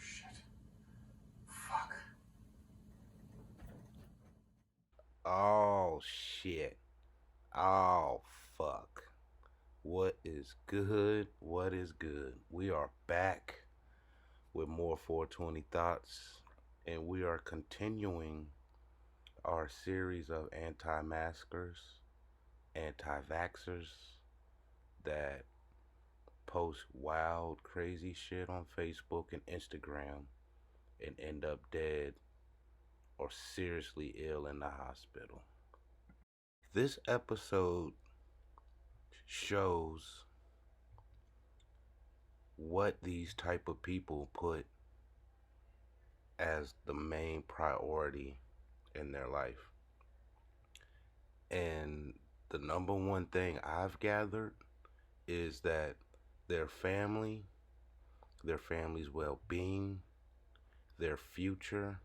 shit. Fuck. Oh shit. Oh fuck. What is good? What is good? We are back with more 420 thoughts, and we are continuing our series of anti-maskers, anti-vaxxers that post wild, crazy shit on Facebook and Instagram and end up dead or seriously ill in the hospital. This episode shows what these type of people put as the main priority in their life. And the number one thing I've gathered is that their family, their family's well-being, their future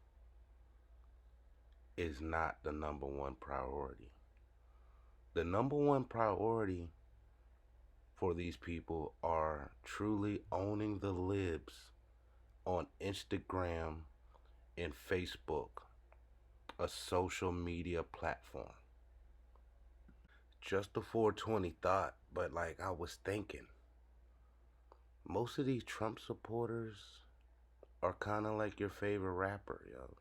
is not the number one priority. The number one priority for these people are truly owning the libs on Instagram and Facebook, a social media platform. Just a 420 thought, but like I was thinking, most of these Trump supporters are kind of like your favorite rapper, yo.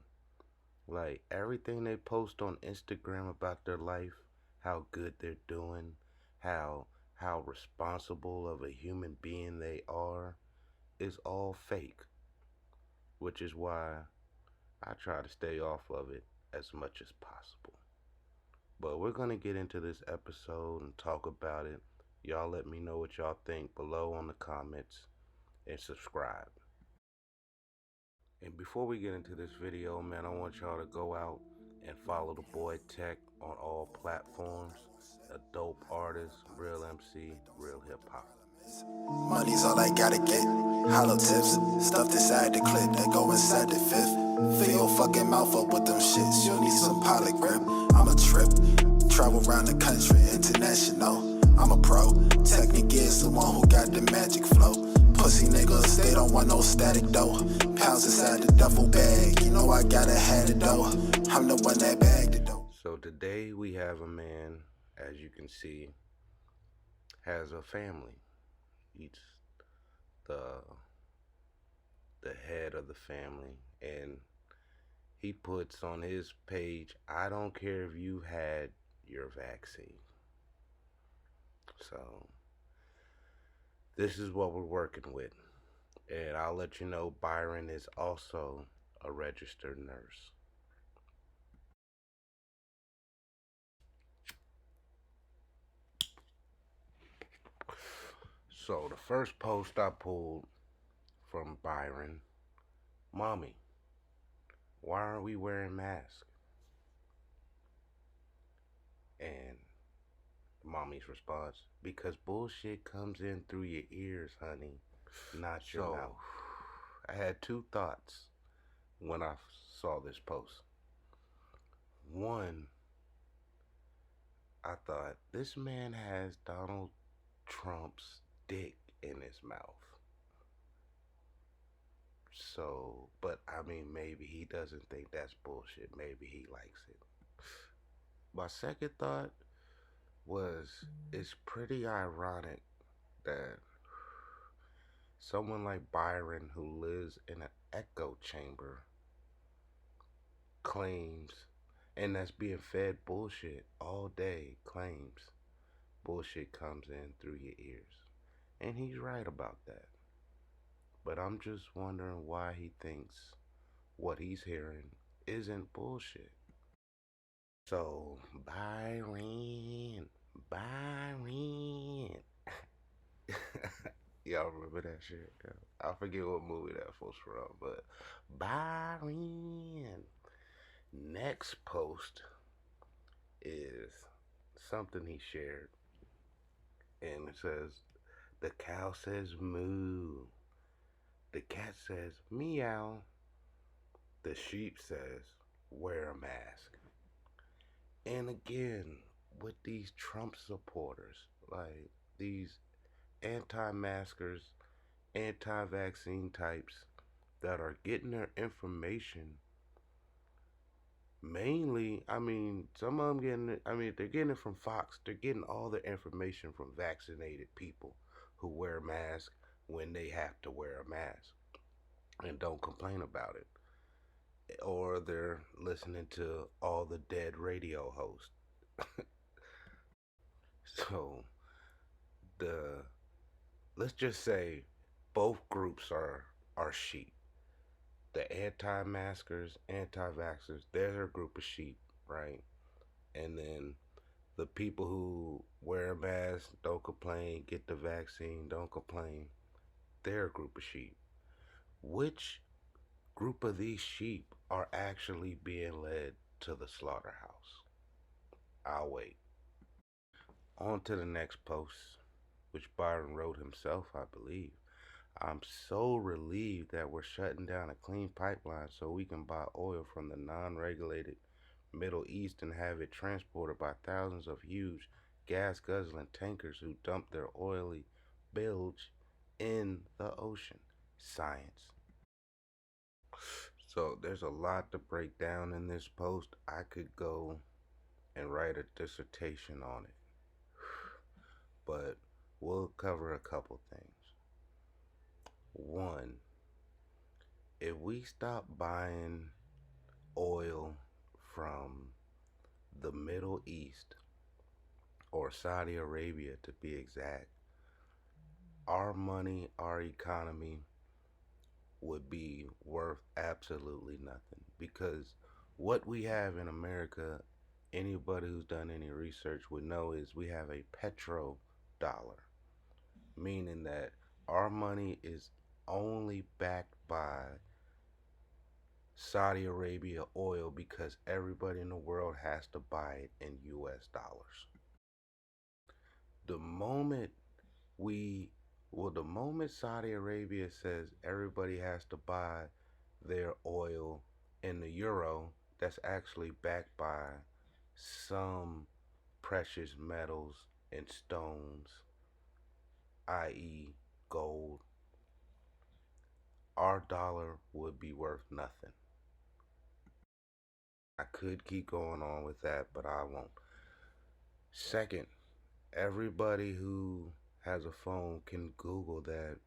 Like everything they post on Instagram about their life, how good they're doing, how responsible of a human being they are, is all fake, which is why I try to stay off of it as much as possible. But we're going to get into this episode and talk about it. Y'all let me know what y'all think below on the comments and subscribe. And before we get into this video, man, I want y'all to go out and follow the boy Tech on all platforms. A dope artist, real MC, real hip hop. Money's all I gotta get. Hollow tips, stuffed inside the clip that go inside the fifth. Fill your fucking mouth up with them shits. You'll need some pilot grip. I'm a trip, travel around the country, international. I'm a pro. Technique is the one who got the magic flow. Pussy niggas, they don't want no static though. Pounds inside the duffel bag. You know I gotta have it though. I'm the one that bagged it though. So today we have a man, as you can see, has a family. He's the head of the family, and he puts on his page, I don't care if you had your vaccine. So this is what we're working with. And I'll let you know Byron is also a registered nurse. So the first post I pulled from Byron, Mommy, why aren't we wearing masks? And Mommy's response, because bullshit comes in through your ears, honey, not your mouth. I had two thoughts when I saw this post. One, I thought, this man has Donald Trump's dick in his mouth. So, but I mean, maybe he doesn't think that's bullshit. Maybe he likes it. My second thought was, it's pretty ironic that someone like Byron, who lives in an echo chamber, claims, and that's being fed bullshit all day, claims bullshit comes in through your ears. And he's right about that. But I'm just wondering why he thinks what he's hearing isn't bullshit. So, Byron. Y'all remember that shit? I forget what movie that was from, but Byron. Next post is something he shared, and it says, the cow says moo, the cat says meow, the sheep says wear a mask. And again, with these Trump supporters, like these anti-maskers, anti-vaccine types that are getting their information mainly, I mean, some of them getting it, I mean, they're getting it from Fox. They're getting all their information from vaccinated people who wear masks when they have to wear a mask and don't complain about it. Or they're listening to all the dead radio hosts. So the let's just say both groups are sheep. The anti-maskers, anti-vaxxers, they're a group of sheep, right? And then the people who wear a mask, don't complain, get the vaccine, don't complain, they're a group of sheep. Which group of these sheep are actually being led to the slaughterhouse? I'll wait. On to the next post, which Byron wrote himself, I believe. I'm so relieved that we're shutting down a clean pipeline so we can buy oil from the non regulated Middle East and have it transported by thousands of huge gas guzzling tankers who dump their oily bilge in the ocean. Science. So there's a lot to break down in this post. I could go and write a dissertation on it, but we'll cover a couple things. One, if we stop buying oil from the Middle East, or Saudi Arabia to be exact, our money, our economy would be worth absolutely nothing, because what we have in America, anybody who's done any research would know, is we have a petro dollar, meaning that our money is only backed by Saudi Arabia oil because everybody in the world has to buy it in US dollars. The moment we the moment Saudi Arabia says everybody has to buy their oil in the euro, that's actually backed by some precious metals and stones, i.e., gold, our dollar would be worth nothing. I could keep going on with that, but I won't. Second, everybody who has a phone can Google that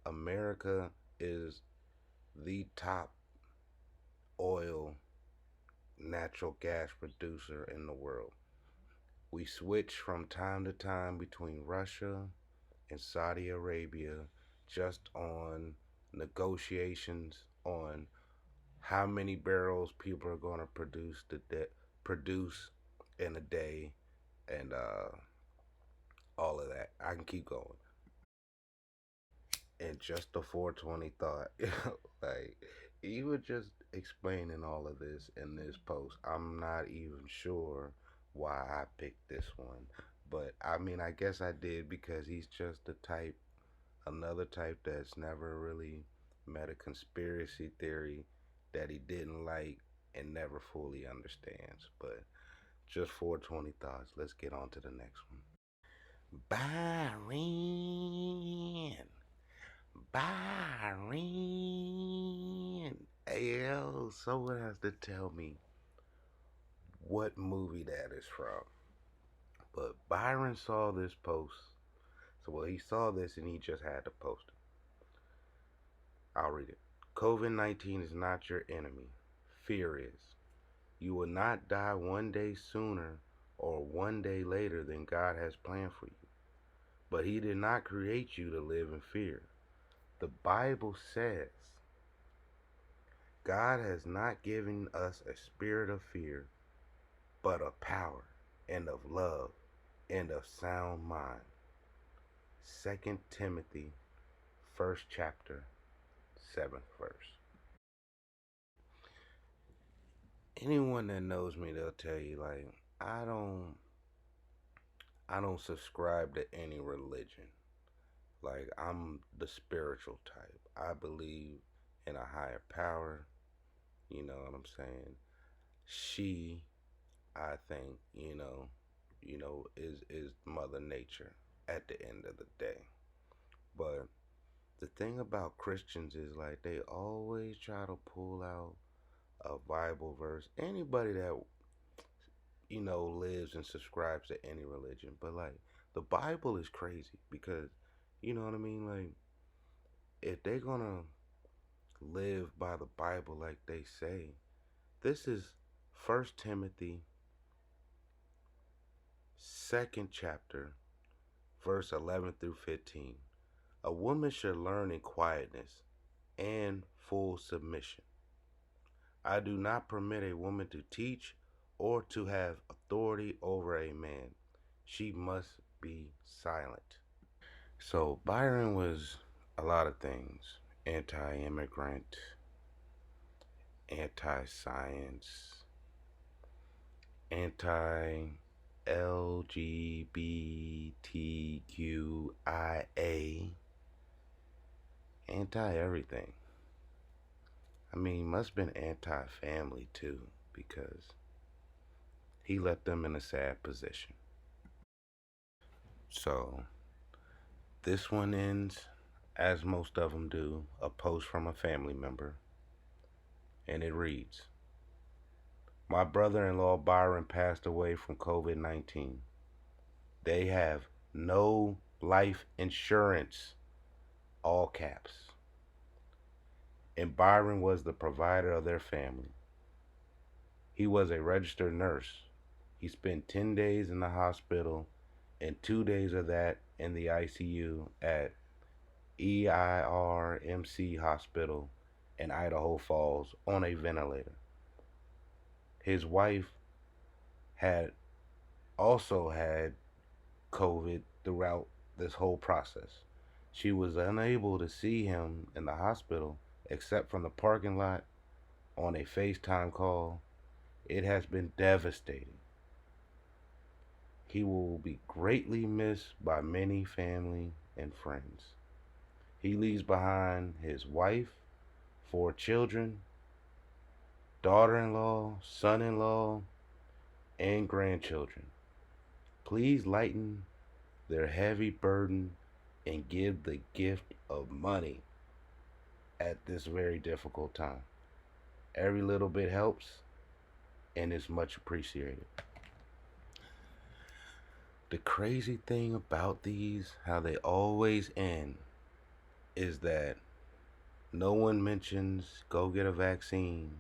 America is the top oil, natural gas producer in the world. We switch from time to time between Russia and Saudi Arabia just on negotiations on how many barrels people are going to produce in a day, and all of that. I can keep going. And just a 420 thought, like, even just explaining all of this in this post, I'm not even sure why I picked this one. But I mean, I guess I did because he's just the type, another type that's never really met a conspiracy theory that he didn't like and never fully understands. But just 420 thoughts. Let's get on to the next one. Byron. Byron. Hey, yo, someone has to tell me what movie that is from. But Byron saw this post. So, well, he saw this and he just had to post it. I'll read it. COVID-19 is not your enemy. Fear is. You will not die one day sooner or one day later than God has planned for you. But He did not create you to live in fear. The Bible says God has not given us a spirit of fear, but of power and of love and of sound mind. 2 Timothy, 1st chapter, 7th verse. Anyone that knows me, they'll tell you, like, I don't subscribe to any religion. Like, I'm the spiritual type. I believe in a higher power. You know what I'm saying? She, I think, is Mother Nature at the end of the day. But The thing about Christians is like they always try to pull out a Bible verse. Anybody that lives and subscribes to any religion, but like the Bible is crazy because you know what I mean. Like if they're gonna live by the Bible like they say, this is First Timothy, second chapter, verse 11 through 15. A woman should learn in quietness and full submission. I do not permit a woman to teach or to have authority over a man. She must be silent. So Byron was a lot of things: anti-immigrant, anti-science, anti-LGBTQIA, anti-everything. I mean, he must have been anti-family too, because he left them in a sad position. So, this one ends, as most of them do, a post from a family member. And it reads, my brother-in-law Byron passed away from COVID-19. They have no life insurance, all caps. And Byron was the provider of their family. He was a registered nurse. He spent 10 days in the hospital and 2 days of that in the ICU at EIRMC Hospital in Idaho Falls on a ventilator. His wife had also had COVID throughout this whole process. She was unable to see him in the hospital except from the parking lot on a FaceTime call. It has been devastating. He will be greatly missed by many family and friends. He leaves behind his wife, 4 children, daughter-in-law, son-in-law, and grandchildren. Please lighten their heavy burden and give the gift of money at this very difficult time. Every little bit helps and is much appreciated. The crazy thing about these, how they always end, is that no one mentions go get a vaccine.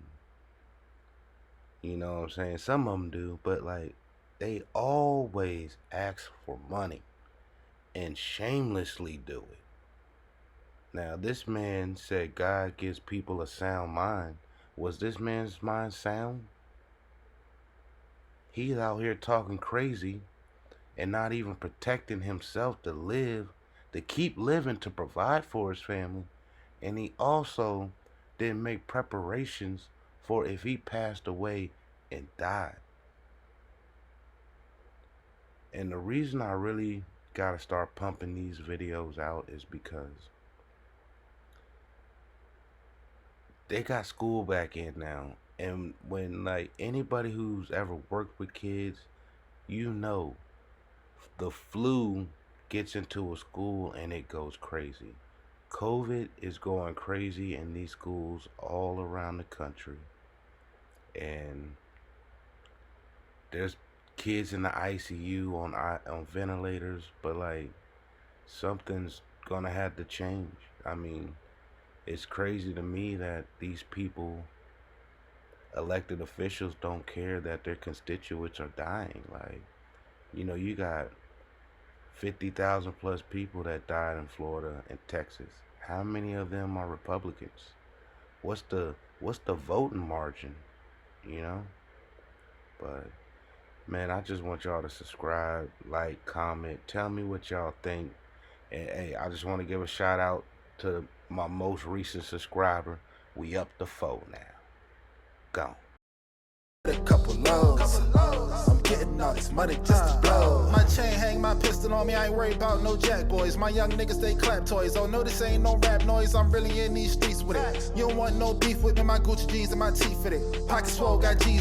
You know what I'm saying? Some of them do, but like they always ask for money and shamelessly do it. Now, this man said God gives people a sound mind. Was this man's mind sound? He's out here talking crazy and not even protecting himself to live, to keep living, to provide for his family. And he also didn't make preparations for if he passed away and died. And the reason I really gotta start pumping these videos out is because they got school back in now. And when like anybody who's ever worked with kids, you know the flu gets into a school and it goes crazy. COVID is going crazy in these schools all around the country. And there's kids in the ICU on ventilators, but like something's gonna have to change. I mean, it's crazy to me that these people, elected officials, don't care that their constituents are dying. Like, you got 50,000 plus people that died in Florida and Texas. How many of them are Republicans? What's the voting margin? But man, I just want y'all to subscribe, like, comment, tell me what y'all think. And hey, I just want to give a shout out to my most recent subscriber. We up to 4 now. Go. A couple lows. I'm getting all this money just to blow. My chain hang, my pistol on me. I ain't worried about no jack boys. My young niggas, they clap toys. Oh no, this ain't no rap noise. I'm really in these streets with it. You don't want no beef with me. My Gucci jeans and my teeth fit it. Pockets swole, got G's.